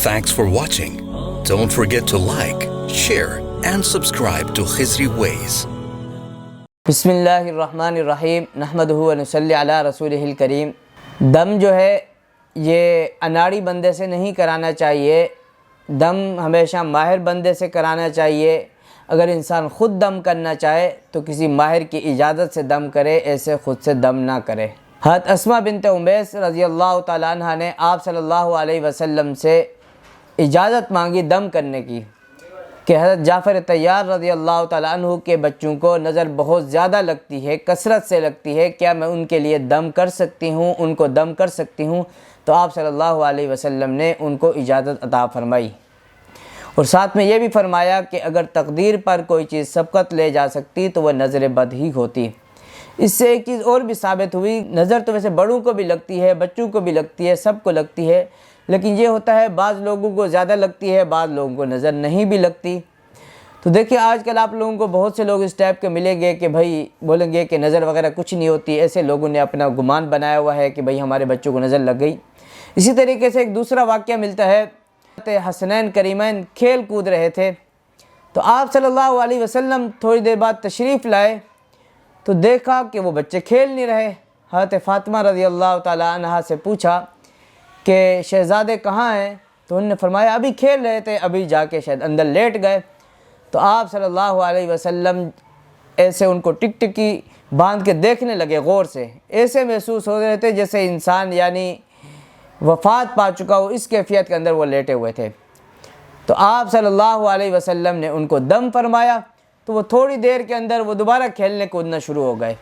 Thanks for watching. Don't forget to like, share and subscribe to Khizri Ways. बिस्मिल्लाहिर्रहमानिर्रहीम नहमदुहु व नुसल्ली अला रसूलिहिल करीम। दम जो है ये अनाड़ी बंदे से नहीं कराना चाहिए, दम हमेशा माहिर बंदे से कराना चाहिए। अगर इंसान ख़ुद दम करना चाहे तो किसी माहिर की इजाज़त से दम करे, ऐसे ख़ुद से दम ना करे। हज़रत अस्मा बिनत उमैस रज़ियल्लाहु ताला अन्हा ने आप सल्लल्लाहु अलैहि वसल्लम से इजाज़त मांगी दम करने की कि हज़रत जाफ़र तैयार रज़ियल्लाहु ताला अन्हु के बच्चों को नज़र बहुत ज़्यादा लगती है, कसरत से लगती है, क्या मैं उनके लिए दम कर सकती हूँ, उनको दम कर सकती हूँ? तो आप सल्लल्लाहु अलैहि वसल्लम ने उनको इजाज़त अता फ़रमाई और साथ में ये भी फ़रमाया कि अगर तकदीर पर कोई चीज़ सबकत ले जा सकती तो वह नज़र बद ही होती। इससे एक चीज़ और भी साबित हुई, नज़र तो वैसे बड़ों को भी लगती है, बच्चों को भी लगती है, सबको लगती है, लेकिन ये होता है बाज़ लोगों को ज़्यादा लगती है, बाज़ लोगों को नज़र नहीं भी लगती। तो देखिए आजकल आप लोगों को बहुत से लोग इस टाइप के मिलेंगे कि भाई बोलेंगे कि नज़र वगैरह कुछ नहीं होती, ऐसे लोगों ने अपना गुमान बनाया हुआ है कि भाई हमारे बच्चों को नज़र लग गई। इसी तरीके से एक दूसरा वाक़या मिलता है, हसनैन करीमैन खेल कूद रहे थे तो आप सल्लल्लाहु अलैहि वसल्लम थोड़ी देर बाद तशरीफ़ लाए तो देखा कि वो बच्चे खेल नहीं रहे। हज़रत फ़ातिमा रज़ियल्लाहु ताला अन्हा से पूछा कि शहज़ादे कहाँ हैं? तो उन्होंने फरमाया अभी खेल रहे थे, अभी जाके शायद अंदर लेट गए। तो आप सल्लल्लाहु अलैहि वसल्लम ऐसे उनको टिकटिकी बांध के देखने लगे गौर से, ऐसे महसूस हो रहे थे जैसे इंसान यानी वफ़ात पा चुका हो, इस कैफियत के अंदर वो लेटे हुए थे। तो आप सल्लल्लाहु अलैहि वसल्लम ने उनको दम फरमाया तो वो थोड़ी देर के अंदर वो दोबारा खेलने कूदना शुरू हो गए।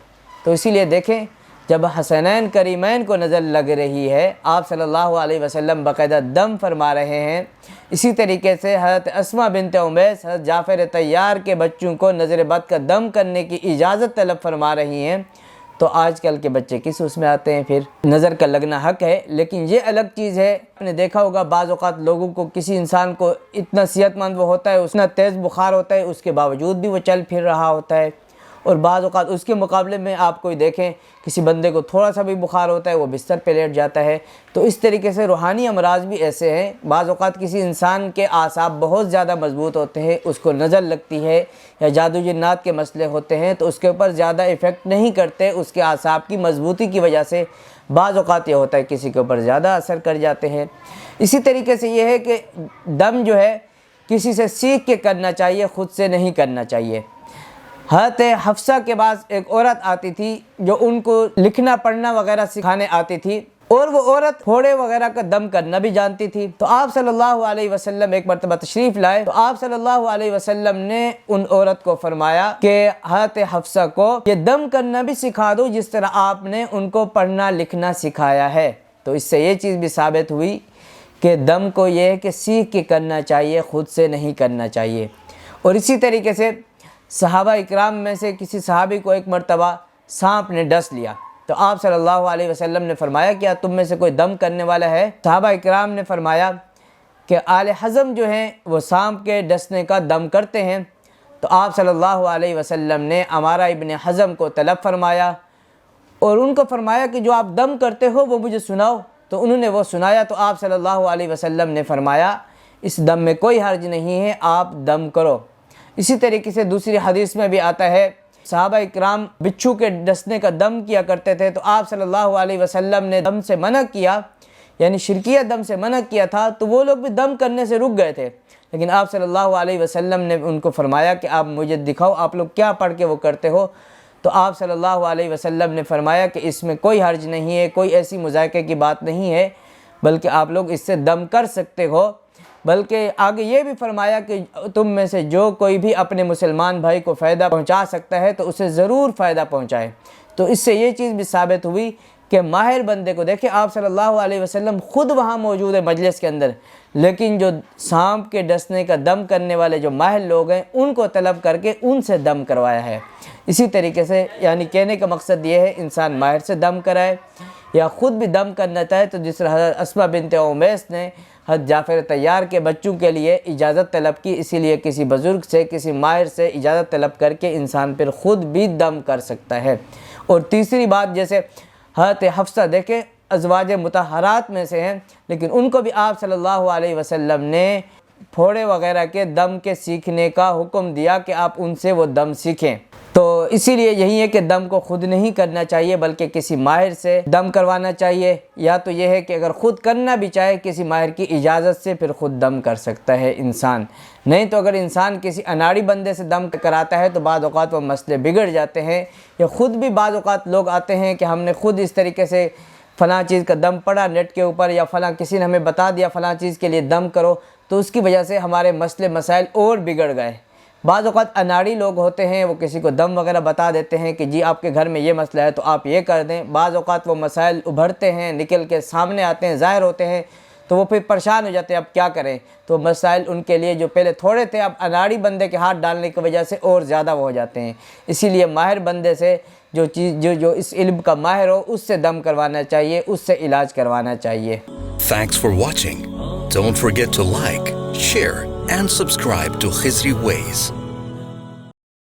तो इसीलिए देखें जब हसनैन करीमैन को नज़र लग रही है, आप सल्लल्लाहु अलैहि वसल्लम बाकायदा दम फरमा रहे हैं। इसी तरीके से हज़रत अस्मा बिनत उमैस हज़रत जाफ़र तैयार के बच्चों को नज़र बद का दम करने की इजाज़त तलब फरमा रही हैं। तो आजकल के बच्चे किस उसमें आते हैं? फिर नज़र का लगना हक़ है, लेकिन ये अलग चीज़ है। आपने देखा होगा बाज़ औक़ात लोगों को, किसी इंसान को इतना सेहतमंद वो होता है, उतना तेज़ बुखार होता है, उसके बावजूद भी वो चल फिर रहा होता है। और बाज़ औक़ात उसके मुकाबले में आप कोई देखें किसी बंदे को थोड़ा सा भी बुखार होता है वो बिस्तर पे लेट जाता है। तो इस तरीके से रूहानी अमराज भी ऐसे हैं। बाज़ औक़ात किसी इंसान के आसाब बहुत ज़्यादा मजबूत होते हैं, उसको नज़र लगती है या जादू जिन्नात के मसले होते हैं तो उसके ऊपर ज़्यादा इफ़ेक्ट नहीं करते, उसके आसाब की मजबूती की वजह से बाज़ औक़ात ये होता है किसी के ऊपर ज़्यादा असर कर जाते हैं। इसी तरीके से ये है कि दम जो है किसी से सीख के करना चाहिए, ख़ुद से नहीं करना चाहिए। हज़रत हफ्सा के पास एक औरत आती थी जो उनको लिखना पढ़ना वगैरह सिखाने आती थी और वो औरत फोड़े वगैरह का दम करना भी जानती थी। तो आप सल्लल्लाहु अलैहि वसल्लम एक मरतबा तशरीफ़ लाए तो आप सल्लल्लाहु अलैहि वसल्लम ने उन औरत को फरमाया कि हज़रत हफ्सा को ये दम करना भी सिखा दो जिस तरह आपने उनको पढ़ना लिखना सिखाया है। तो इससे ये चीज़ भी साबित हुई कि दम को ये है कि सीख के करना चाहिए, ख़ुद से नहीं करना चाहिए। और इसी तरीके से सहाबा इकराम में से किसी सहाबी को एक मरतबा सांप ने डस लिया तो आप सल्लल्लाहु अलैहि वसल्लम ने फरमाया क्या तुम में से कोई दम करने वाला है? सहाबा इकराम ने फरमाया कि आले हज़म जो हैं वो सांप के डसने का दम करते हैं। तो आप सल्लल्लाहु अलैहि वसल्लम ने अमारा इब्न हज़म को तलब फरमाया और उनको फरमाया कि जो आप दम करते हो वो मुझे सुनाओ। तो उन्होंने वो सुनाया तो आप सल्लल्लाहु अलैहि वसल्लम ने फरमाया इस दम में कोई हर्ज नहीं है, आप दम करो। इसी तरीके से दूसरी हदीस में भी आता है सहाबा इकराम बिच्छू के डसने का दम किया करते थे तो आप सल्लल्लाहु अलैहि वसल्लम ने दम से मना किया, यानी शिरकिया दम से मना किया था, तो वो लोग भी दम करने से रुक गए थे। लेकिन आप सल्लल्लाहु अलैहि वसल्लम ने उनको फरमाया कि आप मुझे दिखाओ आप लोग क्या पढ़ के वो करते हो। तो आप सल्लल्लाहु अलैहि वसल्लम ने फरमाया कि इसमें कोई हर्ज नहीं है, कोई ऐसी मुज़ायके की बात नहीं है, बल्कि आप लोग इससे दम कर सकते हो। बल्कि आगे ये भी फरमाया कि तुम में से जो कोई भी अपने मुसलमान भाई को फ़ायदा पहुंचा सकता है तो उसे ज़रूर फ़ायदा पहुंचाए। तो इससे ये चीज़ भी साबित हुई कि माहिर बंदे को देखिए आप सल्लल्लाहु अलैहि वसल्लम ख़ुद वहाँ मौजूद है मजलिस के अंदर, लेकिन जो सांप के डसने का दम करने वाले जो माहिर लोग हैं उनको तलब करके उनसे दम करवाया है। इसी तरीके से यानी कहने का मकसद ये है इंसान माहिर से दम कराए या ख़ुद भी दम करना चाहे तो जिस तरह हज़रत अस्मा बिनत उमैस ने हज़रत जाफ़र तैयार के बच्चों के लिए इजाज़त तलब की, इसीलिए किसी बुज़ुर्ग से किसी माहिर से इजाज़त तलब करके इंसान फिर ख़ुद भी दम कर सकता है। और तीसरी बात जैसे हज़रत हफ्सा देखें ازواج مطہرات میں سے ہیں، لیکن ان کو بھی آپ صلی اللہ علیہ وسلم نے پھوڑے وغیرہ کے دم کے سیکھنے کا حکم دیا کہ آپ ان سے وہ دم سیکھیں۔ تو اسی لیے یہی ہے کہ دم کو خود نہیں کرنا چاہیے بلکہ کسی ماہر سے دم کروانا چاہیے، یا تو یہ ہے کہ اگر خود کرنا بھی چاہے کسی ماہر کی اجازت سے پھر خود دم کر سکتا ہے انسان، نہیں تو اگر انسان کسی اناڑی بندے سے دم کراتا ہے تو بعض اوقات وہ مسئلے بگڑ جاتے ہیں، یا خود بھی بعض اوقات لوگ آتے ہیں کہ ہم نے خود اس طریقے سے فلاں چیز کا دم پڑا نیٹ کے اوپر، یا فلاں کسی نے ہمیں بتا دیا فلاں چیز کے لیے دم کرو، تو اس کی وجہ سے ہمارے مسئلے مسائل اور بگڑ گئے۔ بعض اوقات اناڑی لوگ ہوتے ہیں وہ کسی کو دم وغیرہ بتا دیتے ہیں کہ جی آپ کے گھر میں یہ مسئلہ ہے تو آپ یہ کر دیں، بعض اوقات وہ مسائل ابھرتے ہیں، نکل کے سامنے آتے ہیں، ظاہر ہوتے ہیں، تو وہ پھر پریشان ہو جاتے ہیں اب کیا کریں، تو مسائل ان کے لیے جو پہلے تھوڑے تھے اب اناڑی بندے کے ہاتھ ڈالنے کی وجہ سے اور زیادہ وہ ہو جاتے ہیں۔ اسی لیے ماہر بندے سے جو اس علم کا ماہر ہو اس سے دم کروانا چاہیے، اس سے علاج کروانا چاہیے۔ Thanks for watching. Don't forget to like, share, and subscribe to Khizri Ways.